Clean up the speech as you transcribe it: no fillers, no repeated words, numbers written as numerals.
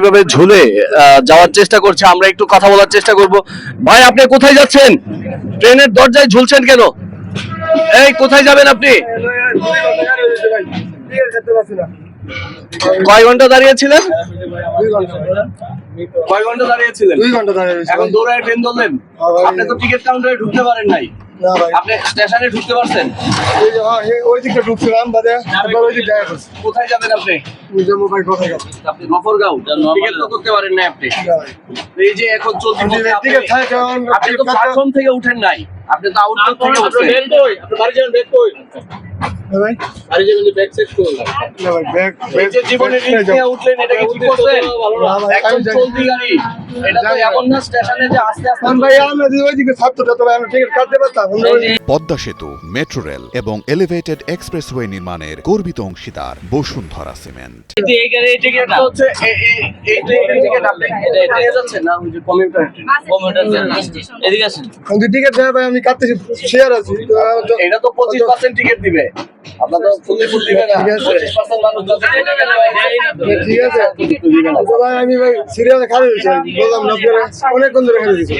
যেভাবে ঝুলে যাওয়ার চেষ্টা করছে, আমরা একটু কথা বলার চেষ্টা করব। ভাই আপনি কোথায় যাচ্ছেন? ট্রেনের দরজায় ঝুলছেন কেন? এই কোথায় যাবেন আপনি? কয় ঘন্টা দাঁড়িয়েছিলেন? কয় ঘন্টা দাঁড়িয়েছিলেন? 2 ঘন্টা দাঁড়িয়ে রয়েছি। এখন দৌড়ায় ট্রেন ধরলেন? আপনি তো টিকিট কাউন্টারে ঢুকতে পারেন নাই। না ভাই, আপনি স্টেশনে ঢুকতে পারছেন? এই যে ওই দিকটা ঢুকছিলাম বাদে তারপর ওই দিক দেখা করছি। কোথায় যাবেন আপনি? নিজের মোবাইল কোথায় গেল? আপনি গফরগাঁও টিকিট তো করতে পারেন নাই আপনি। এই যে এখন চলতি পথে আপনি টিকিট থাকে আপনি তো প্ল্যাটফর্ম থেকে উঠেন নাই, আপনি তো আউটডোর থেকে উঠছেন। আপনি বাড়ি যাবেন ব্যাগ কই? ভাই বাড়ি যাবেন যে ব্যাগ চেক করুন। না ভাই, ব্যাগ এই যে জীবনে রিস্ক নিয়ে উঠলেন, এটা কি ঠিক করছেন? না ভাই, একদম আমি জানি। চলতি গাড়ি, এটা তো এমন না স্টেশনে যে আস্তে আস্তে ভাই আমরা যদি ওই দিকে ছাত্রটা তো ভাই আমি টিকিট কাটতে পারতাম। পদ্মা সেতু, মেট্রো রেল এবং এলিভেটেড এক্সপ্রেসওয়ে নির্মাণের গর্বিত অংশীদার বসুন্ধরা সিমেন্ট। এই গাড়ি টিকিট তো হচ্ছে এই ট্রেনের টিকিট আপনি এটা নিয়ে যাচ্ছেন না, ওই যে কমিউটার ট্রেন। এদিকে আসেন। আমি টিকিট দেয় ভাই, আমি কাটতেছি, শেয়ার আছি তো এটা তো 25% টিকিট দিবে, আপনার তো ফুল দিবে না। ঠিক আছে। 25% মানুষ যাচ্ছে টিকিট কেন ভাই? ঠিক আছে তো ভাই, আমি ভাই সিরিয়ালে খালি হয়েছি, বললাম না আপনারা অনেকক্ষণ ধরে খালি হয়েছি।